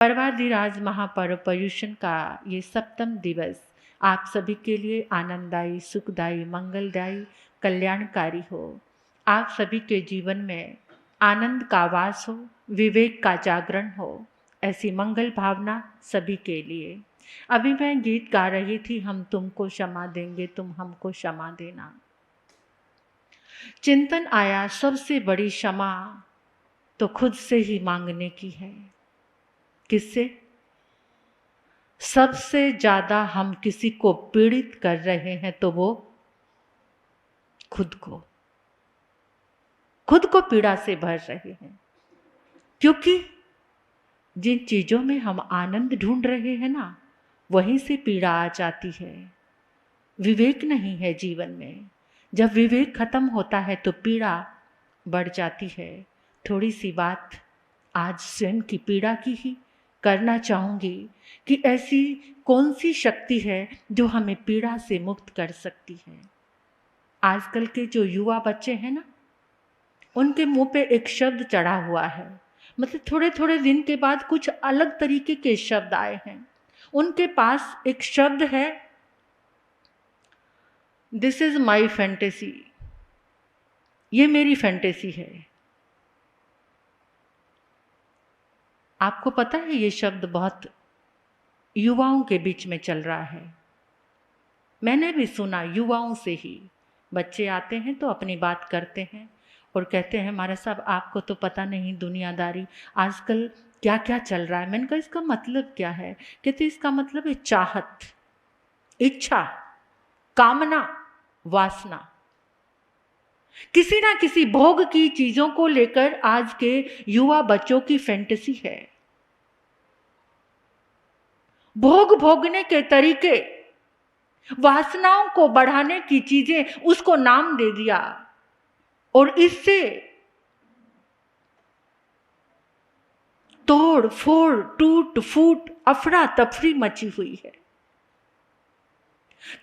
पर्वाधिराज महापर्व पर्युषण का ये 7वां दिवस आप सभी के लिए आनंददायी, सुखदायी, मंगलदायी, कल्याणकारी हो। आप सभी के जीवन में आनंद का वास हो, विवेक का जागरण हो, ऐसी मंगल भावना सभी के लिए। अभी मैं गीत गा रही थी, हम तुमको क्षमा देंगे, तुम हमको क्षमा देना। चिंतन आया सबसे बड़ी क्षमा तो खुद से ही मांगने की है। किससे? सबसे ज्यादा हम किसी को पीड़ित कर रहे हैं तो वो खुद को पीड़ा से भर रहे हैं, क्योंकि जिन चीजों में हम आनंद ढूंढ रहे हैं ना, वहीं से पीड़ा आ जाती है। विवेक नहीं है जीवन में। जब विवेक खत्म होता है तो पीड़ा बढ़ जाती है। थोड़ी सी बात आज स्वयं की पीड़ा की ही करना चाहूंगी कि ऐसी कौन सी शक्ति है जो हमें पीड़ा से मुक्त कर सकती है। आजकल के जो युवा बच्चे हैं ना, उनके मुंह पे एक शब्द चढ़ा हुआ है, मतलब थोड़े थोड़े दिन के बाद कुछ अलग तरीके के शब्द आए हैं। उनके पास एक शब्द है, दिस इज माई फैंटेसी, ये मेरी फैंटेसी है। आपको पता है ये शब्द बहुत युवाओं के बीच में चल रहा है। मैंने भी सुना युवाओं से ही। बच्चे आते हैं तो अपनी बात करते हैं और कहते हैं हमारा साहब आपको तो पता नहीं दुनियादारी आजकल क्या क्या चल रहा है। मैंने कहा इसका मतलब क्या है? कहते इसका मतलब है चाहत, इच्छा, कामना, वासना। किसी ना किसी भोग की चीजों को लेकर आज के युवा बच्चों की फैंटेसी है। भोग भोगने के तरीके, वासनाओं को बढ़ाने की चीजें, उसको नाम दे दिया और इससे तोड़ फोड़, टूट फूट, अफरा तफरी मची हुई है।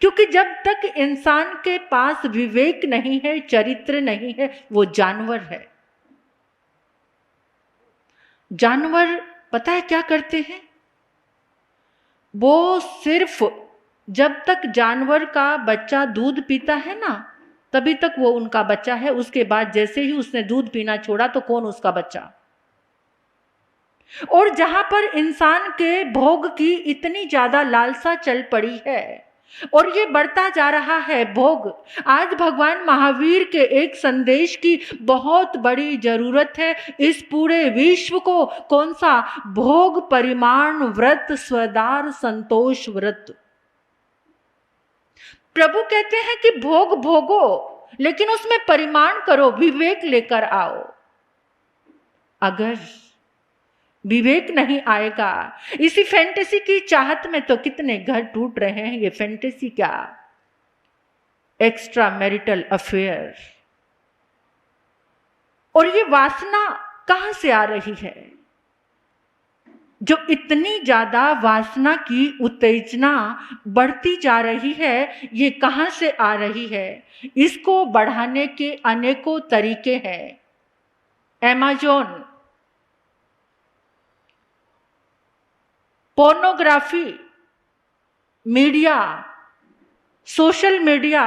क्योंकि जब तक इंसान के पास विवेक नहीं है, चरित्र नहीं है, वो जानवर है। जानवर पता है क्या करते हैं? वो सिर्फ जब तक जानवर का बच्चा दूध पीता है ना, तभी तक वो उनका बच्चा है। उसके बाद जैसे ही उसने दूध पीना छोड़ा तो कौन उसका बच्चा? और जहां पर इंसान के भोग की इतनी ज्यादा लालसा चल पड़ी है और ये बढ़ता जा रहा है भोग, आज भगवान महावीर के एक संदेश की बहुत बड़ी जरूरत है इस पूरे विश्व को। कौन सा? भोग परिमाण व्रत, स्वदार संतोष व्रत। प्रभु कहते हैं कि भोग भोगो, लेकिन उसमें परिमाण करो, विवेक लेकर आओ। अगर विवेक नहीं आएगा, इसी फैंटेसी की चाहत में तो कितने घर टूट रहे हैं। ये फैंटेसी क्या? Extra marital affair. और ये वासना कहां से आ रही है? जो इतनी ज्यादा वासना की उत्तेजना बढ़ती जा रही है, ये कहां से आ रही है? इसको बढ़ाने के अनेकों तरीके हैं। Amazon, pornography, media, social media,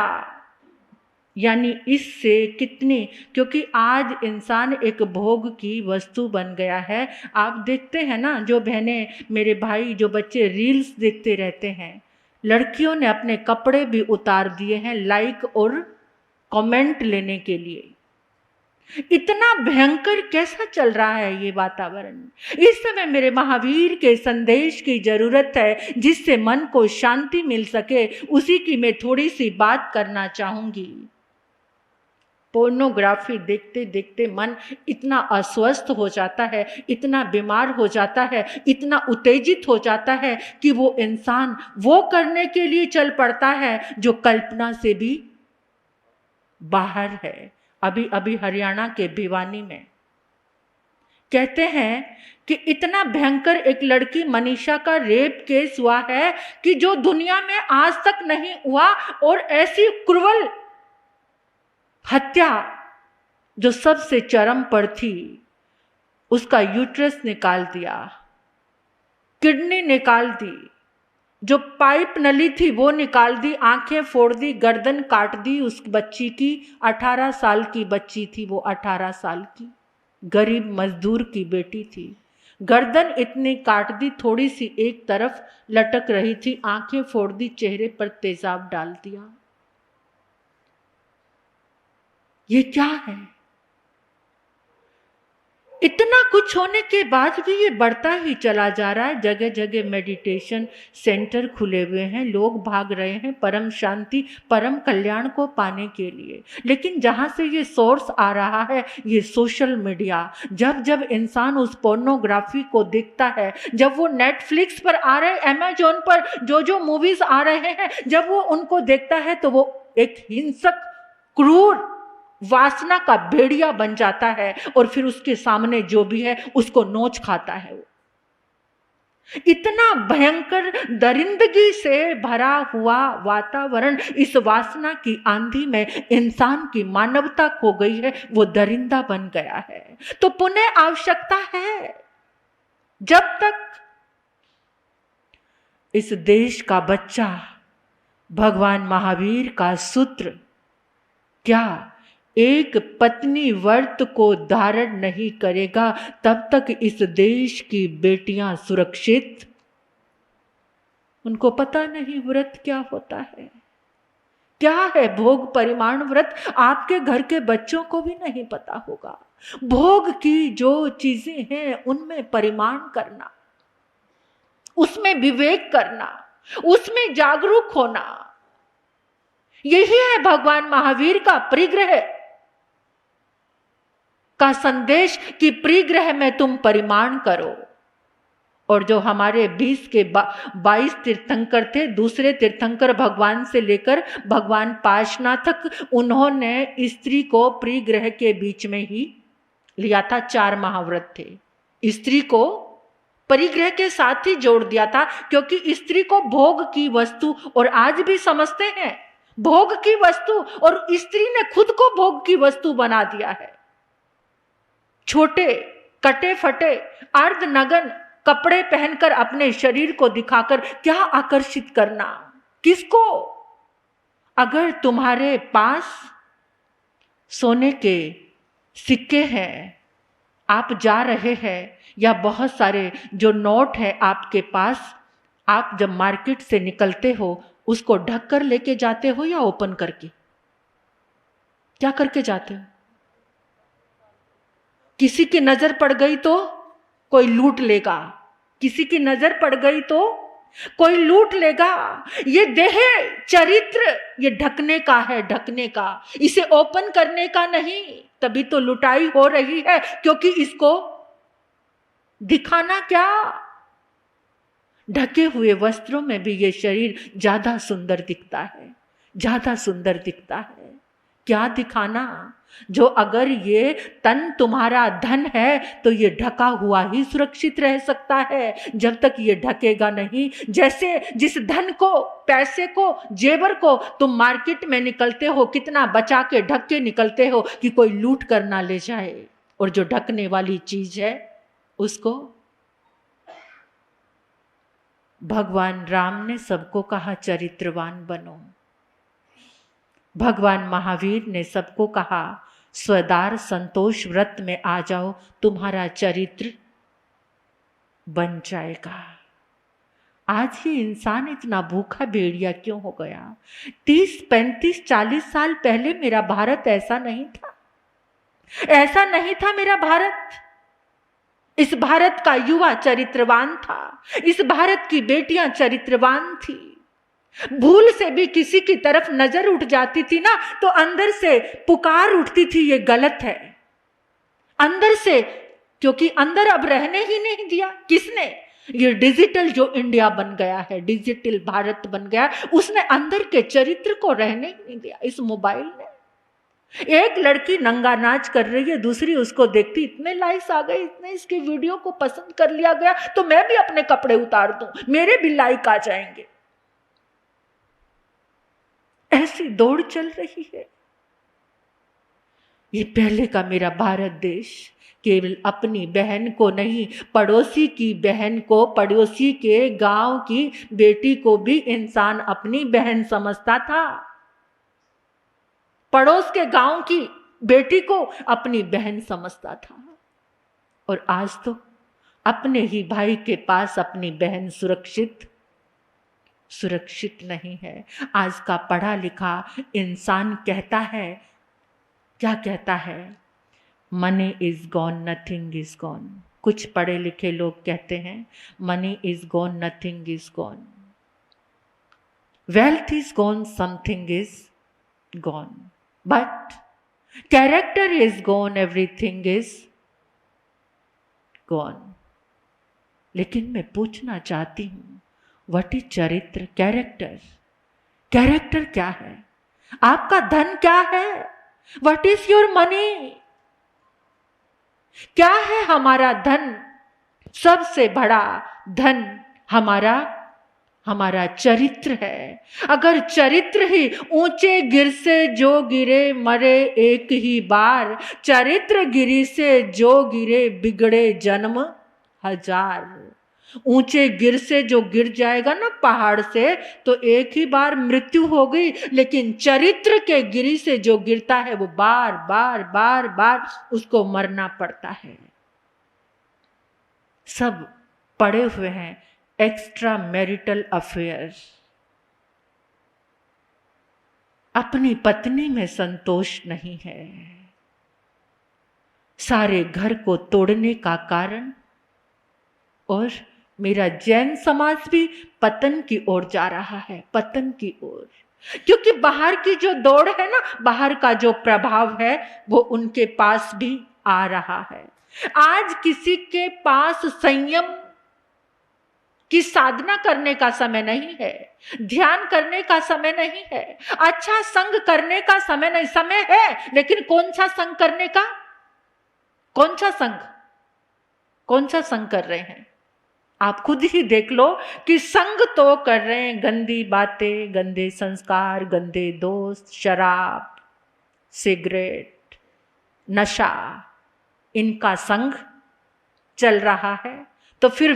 यानी इससे कितनी, क्योंकि आज इंसान एक भोग की वस्तु बन गया है। आप देखते हैं ना, जो बहनें, मेरे भाई, जो बच्चे रील्स देखते रहते हैं, लड़कियों ने अपने कपड़े भी उतार दिए हैं लाइक और कमेंट लेने के लिए। इतना भयंकर कैसा चल रहा है ये वातावरण। इस समय मेरे महावीर के संदेश की जरूरत है, जिससे मन को शांति मिल सके। उसी की मैं थोड़ी सी बात करना चाहूंगी। पोर्नोग्राफी देखते देखते मन इतना अस्वस्थ हो जाता है, इतना बीमार हो जाता है, इतना उत्तेजित हो जाता है कि वो इंसान वो करने के लिए चल पड़ता है जो कल्पना से भी बाहर है। अभी अभी हरियाणा के भिवानी में कहते हैं कि इतना भयंकर एक लड़की मनीषा का रेप केस हुआ है कि जो दुनिया में आज तक नहीं हुआ, और ऐसी क्रूरल हत्या जो सबसे चरम पर थी, उसका यूट्रस निकाल दिया। किडनी निकाल दी, जो पाइप नली थी वो निकाल दी, आंखें फोड़ दी, गर्दन काट दी उस बच्ची की। 18 साल की बच्ची थी वो, 18 साल की गरीब मजदूर की बेटी थी। गर्दन इतनी काट दी, थोड़ी सी एक तरफ लटक रही थी, आंखें फोड़ दी, चेहरे पर तेजाब डाल दिया। ये क्या है? इतना कुछ होने के बाद भी ये बढ़ता ही चला जा रहा है। जगह जगह मेडिटेशन सेंटर खुले हुए हैं, लोग भाग रहे हैं परम शांति परम कल्याण को पाने के लिए। लेकिन जहाँ से ये सोर्स आ रहा है, ये सोशल मीडिया, जब जब इंसान उस पोर्नोग्राफी को देखता है, जब वो नेटफ्लिक्स पर आ रहे, अमेजोन पर जो जो मूवीज आ रहे हैं, जब वो उनको देखता है तो वो एक हिंसक क्रूर वासना का भेड़िया बन जाता है और फिर उसके सामने जो भी है उसको नोच खाता है। वो इतना भयंकर दरिंदगी से भरा हुआ वातावरण, इस वासना की आंधी में इंसान की मानवता खो गई है, वो दरिंदा बन गया है। तो पुनः आवश्यकता है, जब तक इस देश का बच्चा भगवान महावीर का सूत्र क्या एक पत्नी व्रत को धारण नहीं करेगा, तब तक इस देश की बेटियां सुरक्षित। उनको पता नहीं व्रत क्या होता है, क्या है भोग परिमाण व्रत। आपके घर के बच्चों को भी नहीं पता होगा। भोग की जो चीजें हैं उनमें परिमाण करना, उसमें विवेक करना, उसमें जागरूक होना, यही है भगवान महावीर का परिग्रह का संदेश कि परिग्रह में तुम परिमाण करो। और जो हमारे 20 के 22 तीर्थंकर थे, दूसरे तीर्थंकर भगवान से लेकर भगवान पार्श्वनाथ तक, उन्होंने स्त्री को परिग्रह के बीच में ही लिया था। 4 महाव्रत थे, स्त्री को परिग्रह के साथ ही जोड़ दिया था, क्योंकि स्त्री को भोग की वस्तु, और आज भी समझते हैं भोग की वस्तु, और स्त्री ने खुद को भोग की वस्तु बना दिया है। छोटे कटे फटे अर्धनग्न कपड़े पहनकर अपने शरीर को दिखाकर क्या आकर्षित करना, किसको? अगर तुम्हारे पास सोने के सिक्के हैं, आप जा रहे हैं, या बहुत सारे जो नोट है आपके पास, आप जब मार्केट से निकलते हो उसको ढक कर लेके जाते हो या ओपन करके? क्या करके जाते हो? किसी की नजर पड़ गई तो कोई लूट लेगा, किसी की नजर पड़ गई तो कोई लूट लेगा। ये देह चरित्र ये ढकने का है, ढकने का, इसे ओपन करने का नहीं। तभी तो लुटाई हो रही है, क्योंकि इसको दिखाना क्या? ढके हुए वस्त्रों में भी ये शरीर ज्यादा सुंदर दिखता है, ज्यादा सुंदर दिखता है। क्या दिखाना? जो अगर ये तन तुम्हारा धन है तो ये ढका हुआ ही सुरक्षित रह सकता है, जब तक ये ढकेगा नहीं। जैसे जिस धन को, पैसे को, जेवर को तुम मार्केट में निकलते हो, कितना बचा के ढक के निकलते हो कि कोई लूट कर ना ले जाए, और जो ढकने वाली चीज है उसको भगवान राम ने सबको कहा चरित्रवान बनो। भगवान महावीर ने सबको कहा स्वदार संतोष व्रत में आ जाओ, तुम्हारा चरित्र बन जाएगा। आज ही इंसान इतना भूखा भेड़िया क्यों हो गया? 30, 35, 40 साल पहले मेरा भारत ऐसा नहीं था, ऐसा नहीं था मेरा भारत। इस भारत का युवा चरित्रवान था, इस भारत की बेटियां चरित्रवान थी। भूल से भी किसी की तरफ नजर उठ जाती थी ना, तो अंदर से पुकार उठती थी ये गलत है, अंदर से, क्योंकि अंदर अब रहने ही नहीं दिया। किसने? ये डिजिटल जो इंडिया बन गया है, डिजिटल भारत बन गया, उसने अंदर के चरित्र को रहने ही नहीं दिया। इस मोबाइल ने, एक लड़की नंगा नाच कर रही है, दूसरी उसको देखती, इतने लाइक्स आ गए, इतने इसके वीडियो को पसंद कर लिया गया, तो मैं भी अपने कपड़े उतार दूं, मेरे भी लाइक आ जाएंगे। ऐसी दौड़ चल रही है। ये पहले का मेरा भारत देश केवल अपनी बहन को नहीं, पड़ोसी की बहन को, पड़ोसी के गांव की बेटी को भी इंसान अपनी बहन समझता था। पड़ोस के गांव की बेटी को अपनी बहन समझता था। और आज तो अपने ही भाई के पास अपनी बहन सुरक्षित नहीं है। आज का पढ़ा लिखा इंसान कहता है, क्या कहता है? Money is gone, nothing is gone. कुछ पढ़े लिखे लोग कहते हैं money is gone, nothing is gone. Wealth is gone, something is gone, but character is gone, everything is gone. लेकिन मैं पूछना चाहती हूं, व्हाट इज चरित्र, कैरेक्टर? कैरेक्टर क्या है? आपका धन क्या है? What is your money? क्या है हमारा धन? सबसे बड़ा धन हमारा चरित्र है। अगर चरित्र ही ऊंचे गिर से जो गिरे मरे एक ही बार, चरित्र गिरी से जो गिरे बिगड़े जन्म हजार। ऊंचे गिर से जो गिर जाएगा ना पहाड़ से, तो एक ही बार मृत्यु हो गई, लेकिन चरित्र के गिरी से जो गिरता है वो बार बार बार बार उसको मरना पड़ता है। सब पड़े हुए हैं एक्स्ट्रा मैरिटल अफेयर। अपनी पत्नी में संतोष नहीं है। सारे घर को तोड़ने का कारण, और मेरा जैन समाज भी पतन की ओर जा रहा है, पतन की ओर। क्योंकि बाहर की जो दौड़ है ना, बाहर का जो प्रभाव है वो उनके पास भी आ रहा है। आज किसी के पास संयम की साधना करने का समय नहीं है, ध्यान करने का समय नहीं है, अच्छा संग करने का समय नहीं। समय है, लेकिन कौन सा संग करने का? कौन सा संग कर रहे हैं? आप खुद ही देख लो कि संग तो कर रहे हैं गंदी बातें, गंदे संस्कार, गंदे दोस्त, शराब, सिगरेट, नशा, इनका संग चल रहा है। तो फिर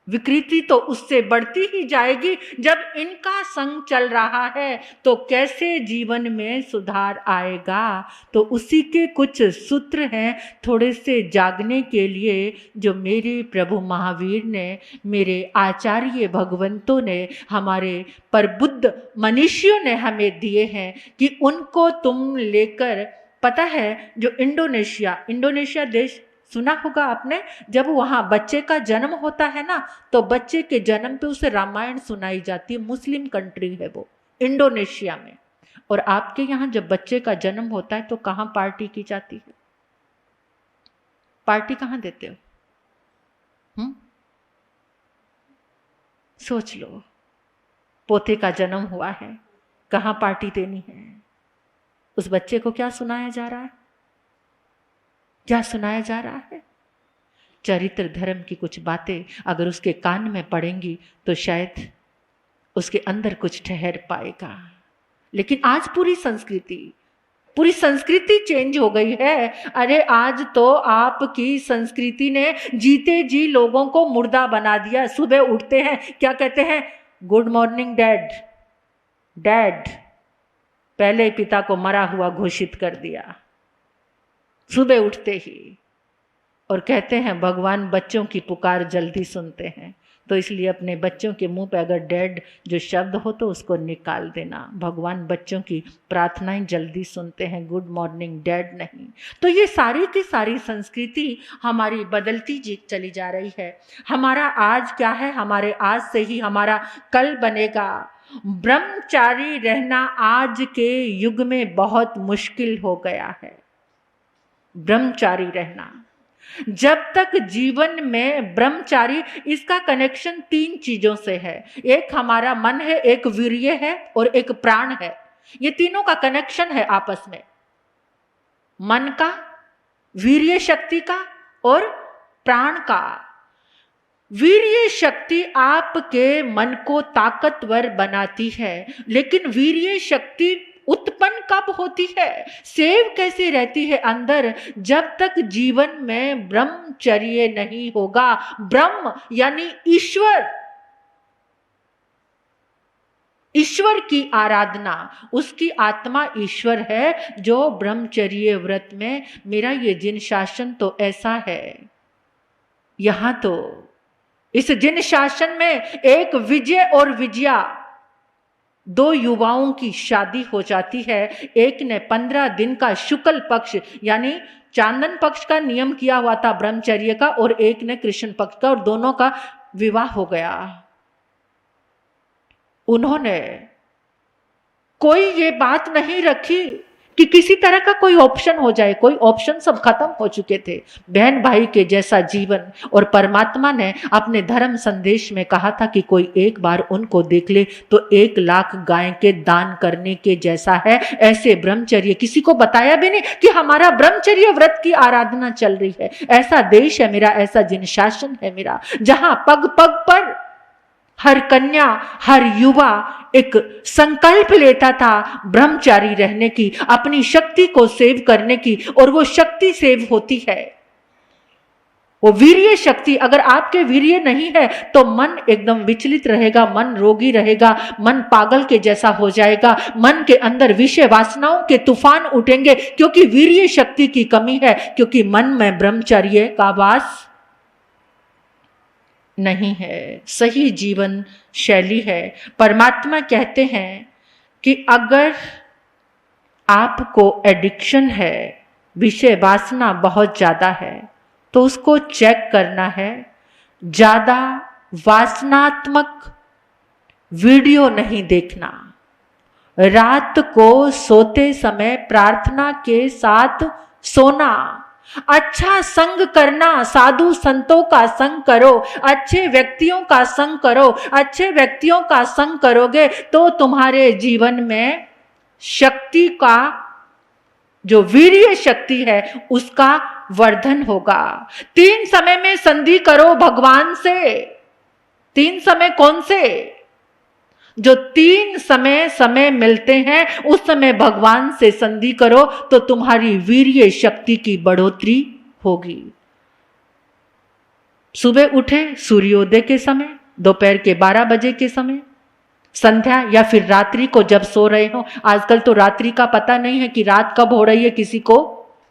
विकृति तो उससे बढ़ती ही जाएगी। जब इनका संग चल रहा है तो कैसे जीवन में सुधार आएगा? तो उसी के कुछ सूत्र हैं थोड़े से जागने के लिए, जो मेरे प्रभु महावीर ने, मेरे आचार्य भगवंतों ने, हमारे प्रबुद्ध मनीषियों ने हमें दिए हैं, कि उनको तुम लेकर, पता है जो इंडोनेशिया देश सुना होगा आपने, जब वहां बच्चे का जन्म होता है ना, तो बच्चे के जन्म पे उसे रामायण सुनाई जाती है। मुस्लिम कंट्री है वो, इंडोनेशिया में। और आपके यहाँ जब बच्चे का जन्म होता है तो कहाँ पार्टी की जाती है? पार्टी कहाँ देते हो? सोच लो, पोते का जन्म हुआ है, कहाँ पार्टी देनी है? उस बच्चे को क्या सुनाया जा रहा है? क्या सुनाया जा रहा है? चरित्र धर्म की कुछ बातें अगर उसके कान में पड़ेंगी तो शायद उसके अंदर कुछ ठहर पाएगा। लेकिन आज पूरी संस्कृति चेंज हो गई है। अरे आज तो आपकी संस्कृति ने जीते जी लोगों को मुर्दा बना दिया। सुबह उठते हैं, क्या कहते हैं? Good morning dad. पहले पिता को मरा हुआ घोषित कर दिया सुबह उठते ही। और कहते हैं भगवान बच्चों की पुकार जल्दी सुनते हैं, तो इसलिए अपने बच्चों के मुंह पे अगर डैड जो शब्द हो तो उसको निकाल देना। भगवान बच्चों की प्रार्थनाएं जल्दी सुनते हैं, गुड मॉर्निंग डैड नहीं। तो ये सारी की सारी संस्कृति हमारी बदलती चली जा रही है। हमारा आज क्या है? हमारे आज से ही हमारा कल बनेगा। ब्रह्मचारी रहना आज के युग में बहुत मुश्किल हो गया है। ब्रह्मचारी रहना, जब तक जीवन में ब्रह्मचारी, इसका कनेक्शन 3 चीजों से है। एक हमारा मन है, एक वीर्य है और एक प्राण है। ये तीनों का कनेक्शन है आपस में, मन का, वीर्य शक्ति का और प्राण का। वीर्य शक्ति आपके मन को ताकतवर बनाती है, लेकिन वीर्य शक्ति उत्पन्न कब होती है, सेव कैसे रहती है अंदर? जब तक जीवन में ब्रह्मचर्य नहीं होगा। ब्रह्म यानी ईश्वर, ईश्वर की आराधना, उसकी आत्मा ईश्वर है जो ब्रह्मचर्य व्रत में, मेरा ये जिन शासन तो ऐसा है, यहां तो इस जिन शासन में एक विजय और विजया, दो युवाओं की शादी हो जाती है। एक ने 15 दिन का शुक्ल पक्ष यानी चांदन पक्ष का नियम किया हुआ था ब्रह्मचर्य का, और एक ने कृष्ण पक्ष का, और दोनों का विवाह हो गया। उन्होंने कोई ये बात नहीं रखी कि किसी तरह का कोई ऑप्शन हो जाए, कोई ऑप्शन सब खत्म हो चुके थे। बहन भाई के जैसा जीवन, और परमात्मा ने अपने धर्म संदेश में कहा था कि कोई एक बार उनको देख ले तो 1 लाख गाय के दान करने के जैसा है। ऐसे ब्रह्मचर्य, किसी को बताया भी नहीं कि हमारा ब्रह्मचर्य व्रत की आराधना चल रही है। ऐसा देश है मेरा, ऐसा जिन शासन है मेरा, जहां पग पग पर हर कन्या, हर युवा एक संकल्प लेता था ब्रह्मचारी रहने की, अपनी शक्ति को सेव करने की, और वो शक्ति सेव होती है, वो वीर्य शक्ति। अगर आपके वीर्य नहीं है तो मन एकदम विचलित रहेगा, मन रोगी रहेगा, मन पागल के जैसा हो जाएगा, मन के अंदर विषय वासनाओं के तूफान उठेंगे, क्योंकि वीर्य शक्ति की कमी है, क्योंकि मन में ब्रह्मचर्य का वास नहीं है, सही जीवन शैली है। परमात्मा कहते हैं कि अगर आपको एडिक्शन है, विषय वासना बहुत ज्यादा है, तो उसको चेक करना है। ज्यादा वासनात्मक वीडियो नहीं देखना। रात को सोते समय प्रार्थना के साथ सोना, अच्छा संग करना, साधु संतों का संग करो, अच्छे व्यक्तियों का संग करो। अच्छे व्यक्तियों का संग करोगे तो तुम्हारे जीवन में शक्ति का, जो वीर्य शक्ति है, उसका वर्धन होगा। 3 समय में संधि करो भगवान से। 3 समय कौन से? जो 3 समय मिलते हैं, उस समय भगवान से संधि करो तो तुम्हारी वीर्य शक्ति की बढ़ोतरी होगी। सुबह उठे सूर्योदय के समय, दोपहर के 12 बजे के समय, संध्या या फिर रात्रि को जब सो रहे हो। आजकल तो रात्रि का पता नहीं है कि रात कब हो रही है, किसी को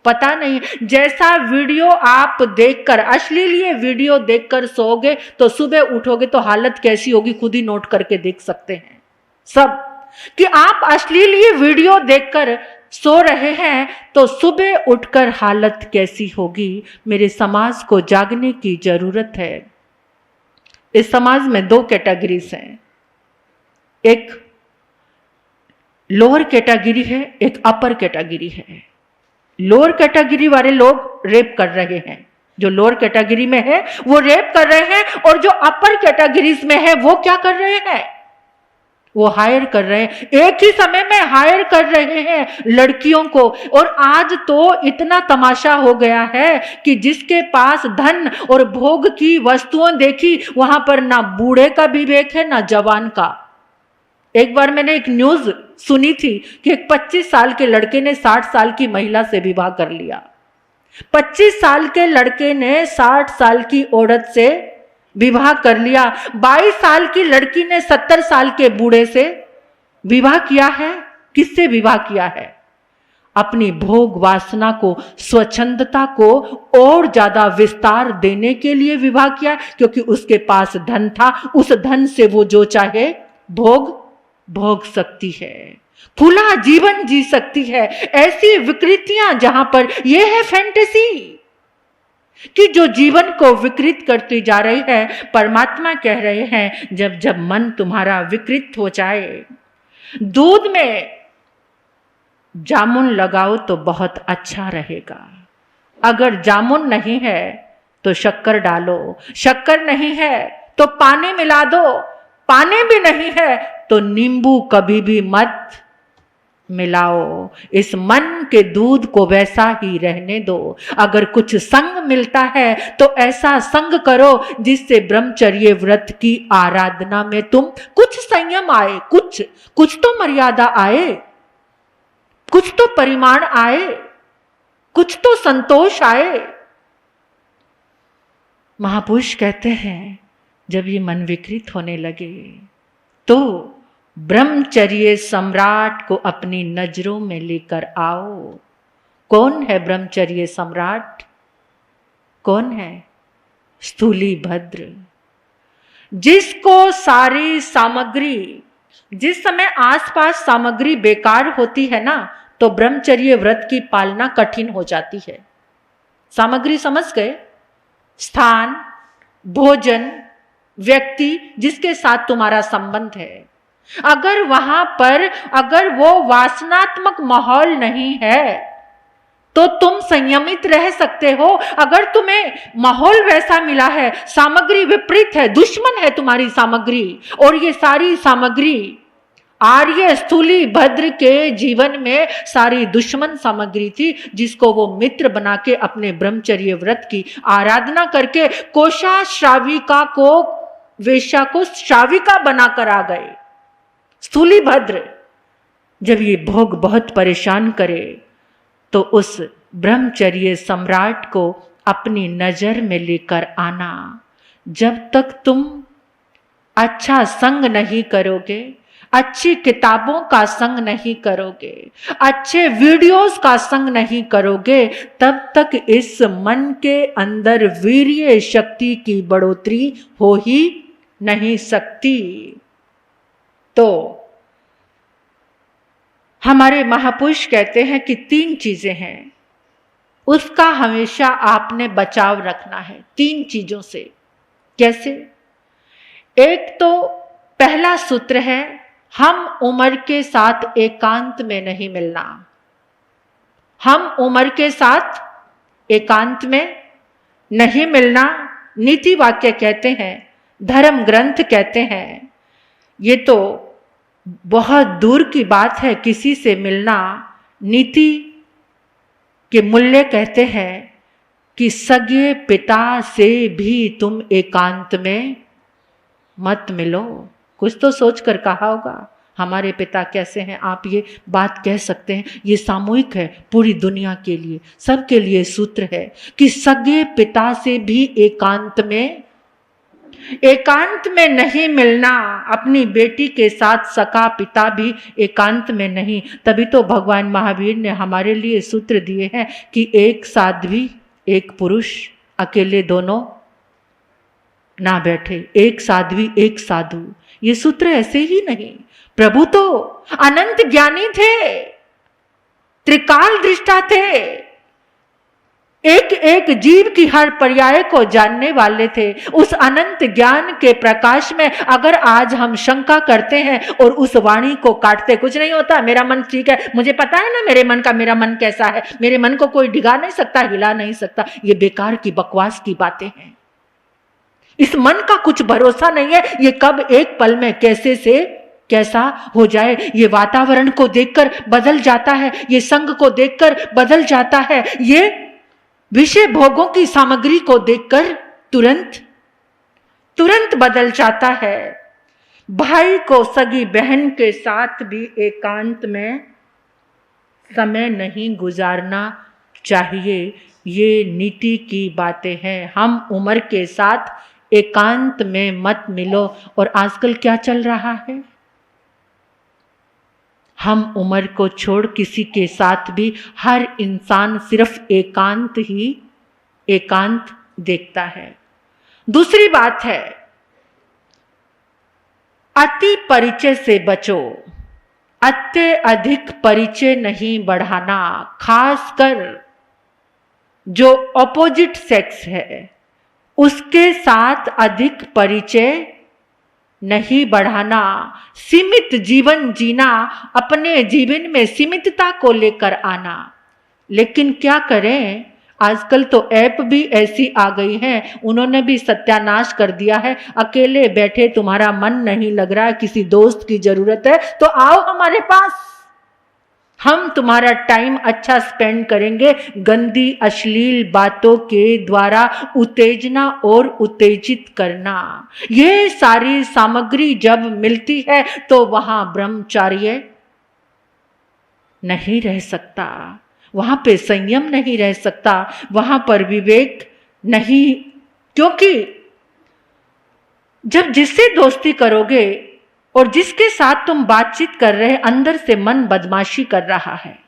पता नहीं। जैसा वीडियो आप देखकर, अश्लील वीडियो देखकर सोओगे तो सुबह उठोगे तो हालत कैसी होगी, खुद ही नोट करके देख सकते हैं सब, कि आप अश्लील वीडियो देखकर सो रहे हैं तो सुबह उठकर हालत कैसी होगी। मेरे समाज को जागने की जरूरत है। इस समाज में 2 कैटेगरीज हैं, एक लोअर कैटेगरी है, एक अपर कैटेगरी है। लोअर कैटेगरी वाले लोग रेप कर रहे हैं, जो लोअर कैटेगरी में है वो रेप कर रहे हैं, और जो अपर कैटेगरीज में है वो क्या कर रहे हैं, वो हायर कर रहे हैं। एक ही समय में हायर कर रहे हैं लड़कियों को। और आज तो इतना तमाशा हो गया है कि जिसके पास धन और भोग की वस्तुएं देखी, वहां पर ना बूढ़े का विवेक है ना जवान का। एक बार मैंने एक न्यूज सुनी थी कि एक 25 साल के लड़के ने 60 साल की महिला से विवाह कर लिया। 25 साल के लड़के ने 60 साल की औरत से विवाह कर लिया। 22 साल की लड़की ने 70 साल के बूढ़े से विवाह किया है। किससे विवाह किया है? अपनी भोग वासना को, स्वच्छंदता को और ज्यादा विस्तार देने के लिए विवाह किया, क्योंकि उसके पास धन था। उस धन से वो जो चाहे भोग सकती है, खुला जीवन जी सकती है। ऐसी विकृतियां जहां पर यह है फैंटेसी कि जो जीवन को विकृत करती जा रही है। परमात्मा कह रहे हैं जब जब मन तुम्हारा विकृत हो जाए, दूध में जामुन लगाओ तो बहुत अच्छा रहेगा। अगर जामुन नहीं है तो शक्कर डालो, शक्कर नहीं है तो पानी मिला दो, पानी भी नहीं है तो नींबू कभी भी मत मिलाओ। इस मन के दूध को वैसा ही रहने दो। अगर कुछ संग मिलता है तो ऐसा संग करो जिससे ब्रह्मचर्य व्रत की आराधना में तुम कुछ संयम आए, कुछ तो मर्यादा आए, कुछ तो परिमाण आए, कुछ तो संतोष आए। महापुरुष कहते हैं जब ये मन विकृत होने लगे तो ब्रह्मचर्य सम्राट को अपनी नजरों में लेकर आओ। कौन है ब्रह्मचर्य सम्राट? कौन है? स्थूली भद्र, जिसको सारी सामग्री, जिस समय आसपास सामग्री बेकार होती है ना, तो ब्रह्मचर्य व्रत की पालना कठिन हो जाती है। सामग्री समझ गए? स्थान, भोजन, व्यक्ति जिसके साथ तुम्हारा संबंध है, अगर वहां पर अगर वो वासनात्मक माहौल नहीं है तो तुम संयमित रह सकते हो। अगर तुम्हें माहौल वैसा मिला है, सामग्री विपरीत है, दुश्मन है तुम्हारी सामग्री, और ये सारी सामग्री आर्य स्थूली भद्र के जीवन में सारी दुश्मन सामग्री थी, जिसको वो मित्र बना के अपने ब्रह्मचर्य व्रत की आराधना करके कोशा श्राविका को, वेश्या को श्राविका बनाकर आ गए। स्थूली भद्र जब ये भोग बहुत परेशान करे तो उस ब्रह्मचर्य सम्राट को अपनी नजर में लेकर आना। जब तक तुम अच्छा संग नहीं करोगे, अच्छी किताबों का संग नहीं करोगे, अच्छे वीडियोस का संग नहीं करोगे, तब तक इस मन के अंदर वीर्य शक्ति की बढ़ोतरी हो ही नहीं सकती। तो हमारे महापुरुष कहते हैं कि 3 चीजें हैं, उसका हमेशा आपने बचाव रखना है 3 चीजों से। कैसे? एक तो पहला सूत्र है, हम उम्र के साथ एकांत में नहीं मिलना। हम उम्र के साथ एकांत में नहीं मिलना, नीति वाक्य कहते हैं, धर्म ग्रंथ कहते हैं। ये तो बहुत दूर की बात है किसी से मिलना। नीति के मूल्य कहते हैं कि सगे पिता से भी तुम एकांत में मत मिलो। कुछ तो सोच कर कहा होगा, हमारे पिता कैसे हैं? आप ये बात कह सकते हैं, ये सामूहिक है, पूरी दुनिया के लिए, सबके लिए सूत्र है कि सगे पिता से भी एकांत में नहीं मिलना। अपनी बेटी के साथ सका पिता भी एकांत में नहीं। तभी तो भगवान महावीर ने हमारे लिए सूत्र दिए हैं कि एक साध्वी एक पुरुष, अकेले दोनों ना बैठे, एक साध्वी एक साधु। ये सूत्र ऐसे ही नहीं, प्रभु तो अनंत ज्ञानी थे, त्रिकाल दृष्टा थे, एक एक जीव की हर पर्याय को जानने वाले थे। उस अनंत ज्ञान के प्रकाश में अगर आज हम शंका करते हैं और उस वाणी को काटते, कुछ नहीं होता, मेरा मन ठीक है, मुझे पता है ना मेरे मन का, मेरा मन कैसा है, मेरे मन को कोई डिगा नहीं सकता, हिला नहीं सकता, ये बेकार की बकवास की बातें हैं। इस मन का कुछ भरोसा नहीं है, ये कब एक पल में कैसे से कैसा हो जाए। ये वातावरण को देखकर बदल जाता है, ये संग को देखकर बदल जाता है, ये विषय भोगों की सामग्री को देखकर तुरंत बदल जाता है। भाई को सगी बहन के साथ भी एकांत में समय नहीं गुजारना चाहिए। ये नीति की बातें हैं। हम उम्र के साथ एकांत में मत मिलो। और आजकल क्या चल रहा है? हम उम्र को छोड़ किसी के साथ भी हर इंसान सिर्फ एकांत ही एकांत देखता है। दूसरी बात है, अति परिचय से बचो, अत्यधिक परिचय नहीं बढ़ाना। खासकर जो ऑपोजिट सेक्स है उसके साथ अधिक परिचय नहीं बढ़ाना। सीमित जीवन जीना, अपने जीवन में सीमितता को लेकर आना। लेकिन क्या करें, आजकल तो ऐप भी ऐसी आ गई हैं, उन्होंने भी सत्यानाश कर दिया है। अकेले बैठे तुम्हारा मन नहीं लग रहा है, किसी दोस्त की जरूरत है तो आओ हमारे पास, हम तुम्हारा टाइम अच्छा स्पेंड करेंगे। गंदी अश्लील बातों के द्वारा उत्तेजना और उत्तेजित करना, ये सारी सामग्री जब मिलती है तो वहां ब्रह्मचर्य नहीं रह सकता, वहां पे संयम नहीं रह सकता, वहां पर विवेक नहीं। क्योंकि जब जिससे दोस्ती करोगे और जिसके साथ तुम बातचीत कर रहे, अंदर से मन बदमाशी कर रहा है,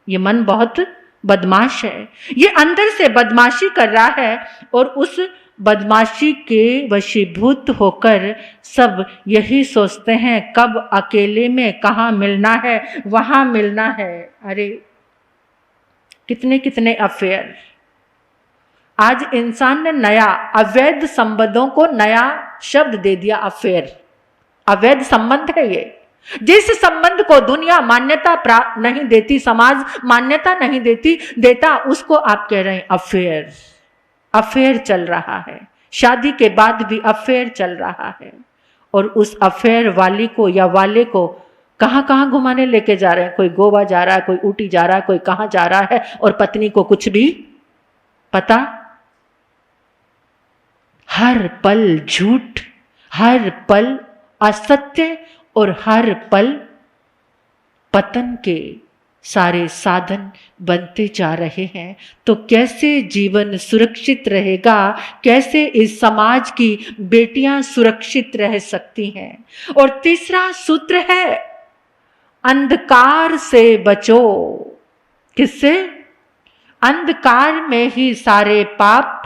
ये मन बहुत बदमाश है, ये अंदर से बदमाशी कर रहा है और उस बदमाशी के वशीभूत होकर सब यही सोचते हैं कब अकेले में कहाँ मिलना है, वहां मिलना है। अरे कितने कितने अफेयर। आज इंसान ने नया अवैध संबंधों को नया शब्द दे दिया, अफेयर। अवैध संबंध है ये। जिस संबंध को दुनिया मान्यता नहीं देती, समाज मान्यता नहीं देता, उसको आप कह रहे हैं अफेयर। अफेयर चल रहा है, शादी के बाद भी अफेयर चल रहा है। और उस अफेयर वाली को या वाले को कहां कहां घुमाने लेके जा रहे हैं। कोई गोवा जा रहा है, कोई ऊटी जा रहा है, कोई कहां जा रहा है, और पत्नी को कुछ भी पता। हर पल झूठ, हर पल असत्य और हर पल पतन के सारे साधन बनते जा रहे हैं। तो कैसे जीवन सुरक्षित रहेगा, कैसे इस समाज की बेटियां सुरक्षित रह सकती हैं। और तीसरा सूत्र है अंधकार से बचो। किससे? अंधकार में ही सारे पाप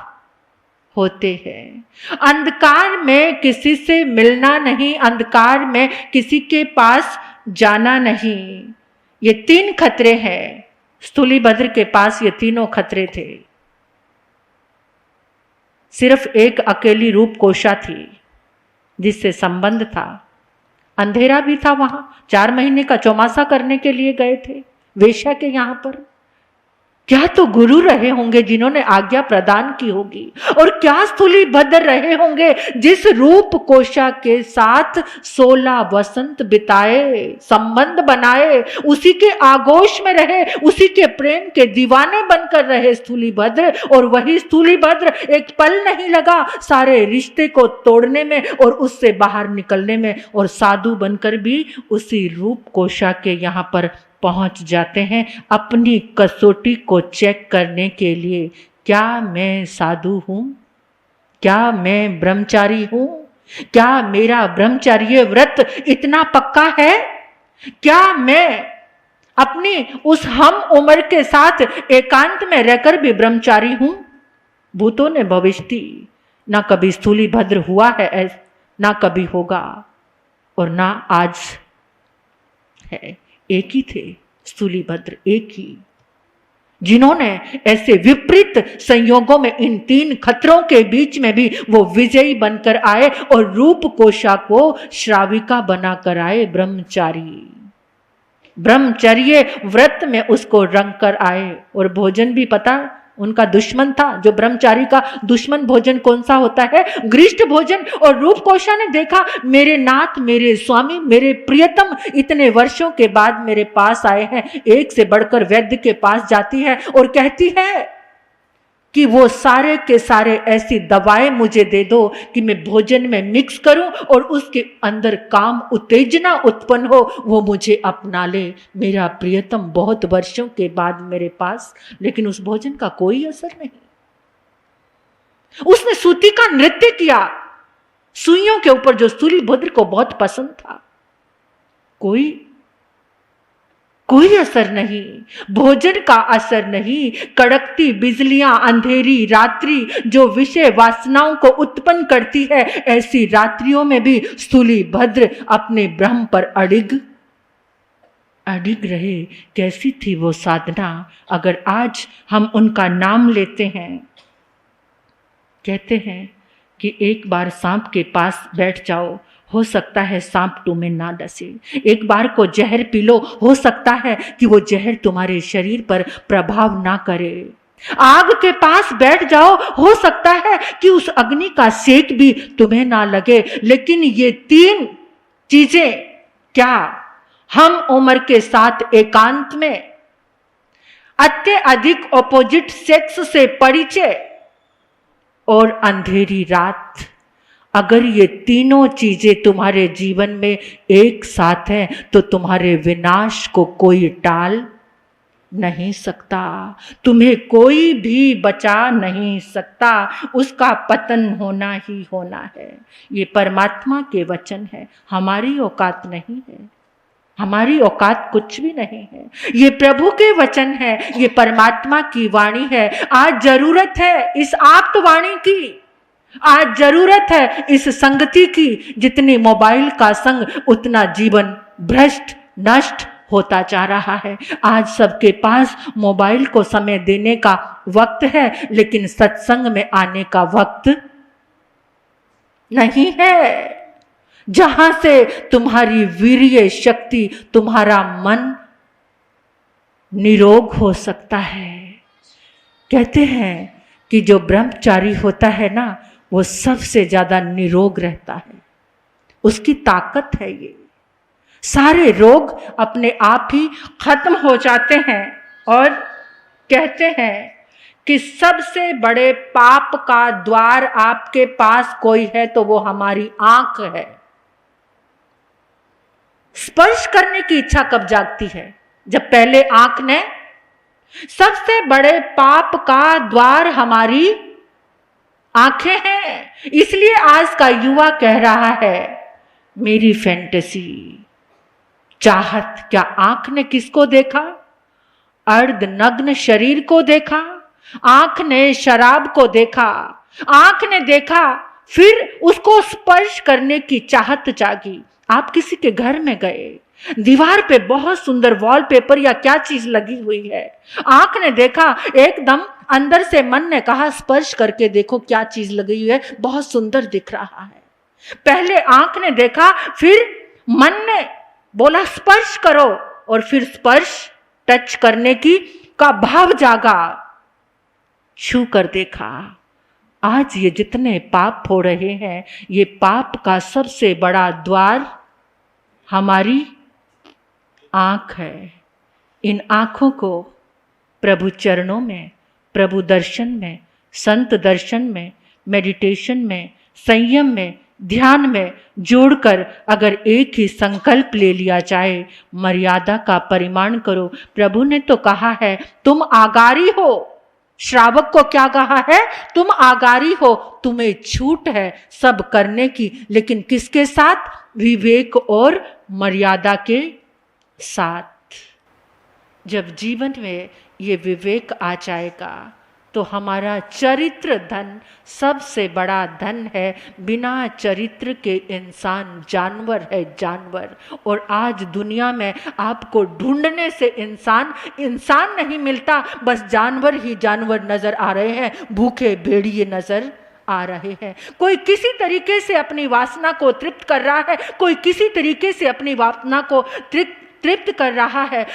होते हैं। अंधकार में किसी से मिलना नहीं, अंधकार में किसी के पास जाना नहीं। ये 3 खतरे हैं। स्थूलीभद्र के पास ये तीनों खतरे थे। सिर्फ एक अकेली रूपकोशा थी जिससे संबंध था। अंधेरा भी था वहां, 4 महीने का चौमासा करने के लिए गए थे वेश्या के यहां पर। क्या तो गुरु रहे होंगे जिन्होंने आज्ञा प्रदान की होगी, और क्या स्थूलीभद्र रहे होंगे जिस रूप कोशा के साथ 16 वसंत बिताए, संबंध बनाए, उसी के आगोश में रहे, उसी के प्रेम के दीवाने बनकर रहे स्थूलीभद्र। और वही स्थूलीभद्र एक पल नहीं लगा सारे रिश्ते को तोड़ने में और उससे बाहर निकलने में, और साधु बनकर भी उसी रूप कोशा के यहाँ पर पहुंच जाते हैं अपनी कसौटी को चेक करने के लिए। क्या मैं साधु हूं? क्या मैं ब्रह्मचारी हूं? क्या मेरा ब्रह्मचर्य व्रत इतना पक्का है? क्या मैं अपनी उस हम उम्र के साथ एकांत में रहकर भी ब्रह्मचारी हूं? भूतों ने भविष्य दी, ना कभी स्थूलीभद्र हुआ है, ना कभी होगा, और ना आज है। एक ही थे स्थूलीभद्र, एक ही, जिन्होंने ऐसे विपरीत संयोगों में इन 3 खतरों के बीच में भी वो विजयी बनकर आए और रूप कोशा को श्राविका बनाकर आए। ब्रह्मचर्य व्रत में उसको रंग कर आए। और भोजन भी पता उनका दुश्मन था। जो ब्रह्मचारी का दुश्मन भोजन कौन सा होता है? गृष्ट भोजन। और रूपकोशा ने देखा मेरे नाथ, मेरे स्वामी, मेरे प्रियतम इतने वर्षों के बाद मेरे पास आए हैं। एक से बढ़कर वैद्य के पास जाती है और कहती है कि वो सारे के सारे ऐसी दवाएं मुझे दे दो कि मैं भोजन में मिक्स करूं और उसके अंदर काम उत्तेजना उत्पन्न हो, वो मुझे अपना ले। मेरा प्रियतम बहुत वर्षों के बाद मेरे पास, लेकिन उस भोजन का कोई असर नहीं। उसने सूती का नृत्य किया सुइयों के ऊपर, जो स्थूलीभद्र को बहुत पसंद था। कोई असर नहीं, भोजन का असर नहीं। कड़कती बिजलियां, अंधेरी रात्रि जो विषय वासनाओं को उत्पन्न करती है, ऐसी रात्रियों में भी स्थूलीभद्र अपने ब्रह्म पर अडिग रहे। कैसी थी वो साधना? अगर आज हम उनका नाम लेते हैं, कहते हैं कि एक बार सांप के पास बैठ जाओ, हो सकता है सांप तुम्हें ना डसे। एक बार को जहर पी लो, हो सकता है कि वो जहर तुम्हारे शरीर पर प्रभाव ना करे। आग के पास बैठ जाओ, हो सकता है कि उस अग्नि का सेक भी तुम्हें ना लगे। लेकिन ये 3 चीजें, क्या हम उम्र के साथ एकांत में, अत्यधिक ऑपोजिट सेक्स से परिचय और अंधेरी रात, अगर ये तीनों चीजें तुम्हारे जीवन में एक साथ हैं तो तुम्हारे विनाश को कोई टाल नहीं सकता, तुम्हें कोई भी बचा नहीं सकता, उसका पतन होना ही होना है। ये परमात्मा के वचन है, हमारी औकात नहीं है, हमारी औकात कुछ भी नहीं है। ये प्रभु के वचन है, ये परमात्मा की वाणी है। आज जरूरत है इस आप्त वाणी की, आज जरूरत है इस संगति की। जितनी मोबाइल का संग उतना जीवन भ्रष्ट नष्ट होता जा रहा है। आज सबके पास मोबाइल को समय देने का वक्त है, लेकिन सत्संग में आने का वक्त नहीं है। जहां से तुम्हारी वीर्य शक्ति, तुम्हारा मन निरोग हो सकता है। कहते हैं कि जो ब्रह्मचारी होता है ना, वो सबसे ज्यादा निरोग रहता है, उसकी ताकत है ये। सारे रोग अपने आप ही खत्म हो जाते हैं। और कहते हैं कि सबसे बड़े पाप का द्वार आपके पास कोई है तो वो हमारी आंख है। स्पर्श करने की इच्छा कब जागती है? जब पहले आंख ने। सबसे बड़े पाप का द्वार हमारी आंखें हैं। इसलिए आज का युवा कह रहा है मेरी फैंटेसी, चाहत। क्या आंख ने किसको देखा? अर्ध नग्न शरीर को देखा, आंख ने शराब को देखा, आंख ने देखा, फिर उसको स्पर्श करने की चाहत जागी। आप किसी के घर में गए, दीवार पे बहुत सुंदर वॉलपेपर या क्या चीज लगी हुई है, आंख ने देखा, एकदम अंदर से मन ने कहा स्पर्श करके देखो क्या चीज लगी हुई है, बहुत सुंदर दिख रहा है। पहले आंख ने देखा, फिर मन ने बोला स्पर्श करो, और फिर स्पर्श टच करने की का भाव जागा, छू कर देखा। आज ये जितने पाप हो रहे हैं, ये पाप का सबसे बड़ा द्वार हमारी आंख है। इन आंखों को प्रभु चरणों में, प्रभु दर्शन में, संत दर्शन में, मेडिटेशन में, संयम में, ध्यान में जोड़कर अगर एक ही संकल्प ले लिया जाए, मर्यादा का परिमाण करो। प्रभु ने तो कहा है तुम आगारी हो। श्रावक को क्या कहा है? तुम आगारी हो, तुम्हें छूट है सब करने की, लेकिन किसके साथ? विवेक और मर्यादा के साथ। जब जीवन में ये विवेक आ जाएगा तो हमारा चरित्र धन सबसे बड़ा धन है। बिना चरित्र के इंसान जानवर है, जानवर। और आज दुनिया में आपको ढूंढने से इंसान नहीं मिलता, बस जानवर ही जानवर नजर आ रहे हैं, भूखे भेड़िए नजर आ रहे हैं। कोई किसी तरीके से अपनी वासना को तृप्त कर रहा है, कोई किसी तरीके से अपनी वासना को तृप्त कर रहा है।